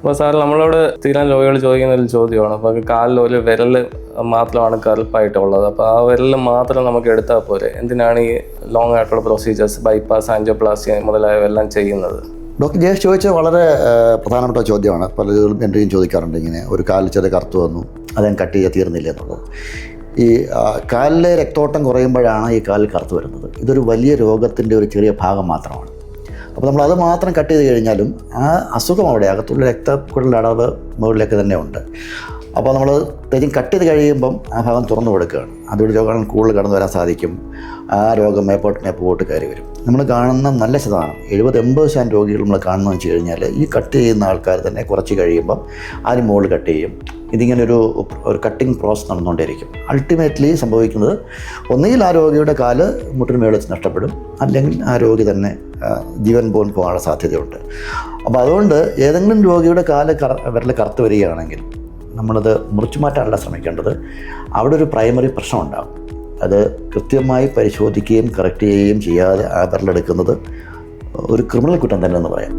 അപ്പോൾ സാർ നമ്മളോട് സ്ഥിരം രോഗികൾ ചോദിക്കുന്ന ഒരു ചോദ്യമാണ്. അപ്പോൾ കാലിൽ ഒരു വിരൽ മാത്രമാണ് കറുപ്പായിട്ടുള്ളത്. അപ്പോൾ ആ വിരൽ മാത്രം നമുക്ക് എടുത്താൽ പോരെ, എന്തിനാണ് ഈ ലോങ് ആയിട്ടുള്ള പ്രൊസീജിയേഴ്സ്, ബൈപ്പാസ്, ആൻജിയോപ്ലാസ്റ്റി മുതലായവെല്ലാം ചെയ്യുന്നത്? ഡോക്ടർ ജയേഷ് ചോദിച്ചത് വളരെ പ്രധാനപ്പെട്ട ചോദ്യമാണ്. പലരും എൻ്റെയും ചോദിക്കാറുണ്ട്, ഇങ്ങനെ ഒരു കാലിൽ ചെറിയ കറുത്ത് വന്നു, അതങ്ങ് കട്ട് ചെയ്യാൻ തീർന്നില്ല എന്നുള്ളത്. ഈ കാലിലെ രക്തോട്ടം കുറയുമ്പോഴാണ് ഈ കാലിൽ കറുത്ത് വരുന്നത്. ഇതൊരു വലിയ രോഗത്തിൻ്റെ ഒരു ചെറിയ ഭാഗം മാത്രമാണ്. അപ്പോൾ നമ്മളത് മാത്രം കട്ട് ചെയ്ത് കഴിഞ്ഞാലും ആ അസുഖം അവിടെ അകത്തുള്ള രക്തക്കുഴലിൻ്റെ അടവ് മുകളിലേക്ക് തന്നെ ഉണ്ട്. അപ്പോൾ നമ്മൾ തെറ്റും കട്ട് ചെയ്ത് കഴിയുമ്പം ആ ഭാഗം തുറന്നു കൊടുക്കുകയാണ്. അതുകൊണ്ട് രോഗങ്ങൾ കൂടുതൽ കടന്നു വരാൻ സാധിക്കും. ആ രോഗം മേപ്പോട്ട് കയറി വരും. നമ്മൾ കാണുന്ന നല്ല ശതമാനം 70-80% രോഗികൾ നമ്മൾ കാണുന്നതെന്ന് വെച്ച് കഴിഞ്ഞാൽ ഈ കട്ട് ചെയ്യുന്ന ആൾക്കാർ തന്നെ കുറച്ച് കഴിയുമ്പം അതിന് മുകളിൽ കട്ട് ചെയ്യും. ഇതിങ്ങനെ ഒരു കട്ടിങ് പ്രോസസ് നടന്നുകൊണ്ടിരിക്കും. അൾട്ടിമേറ്റ്ലി സംഭവിക്കുന്നത് ഒന്നുകിൽ ആ രോഗിയുടെ കാല് മുട്ടിന് മേളിൽ വെച്ച് നഷ്ടപ്പെടും, അല്ലെങ്കിൽ ആ രോഗി തന്നെ ജീവൻ പോകാൻ പോകാനുള്ള സാധ്യതയുണ്ട്. അപ്പോൾ അതുകൊണ്ട് ഏതെങ്കിലും രോഗിയുടെ വിരൽ കറുത്ത് വരികയാണെങ്കിൽ നമ്മളത് മുറിച്ചു മാറ്റാനല്ല ശ്രമിക്കേണ്ടത്. അവിടെ ഒരു പ്രൈമറി പ്രശ്നം ഉണ്ടാകും. അത് കൃത്യമായി പരിശോധിക്കുകയും കറക്റ്റ് ചെയ്യുകയും ചെയ്യാതെ ആ വിരലെടുക്കുന്നത് ഒരു ക്രിമിനൽ കുറ്റം തന്നെ എന്ന് പറയാം.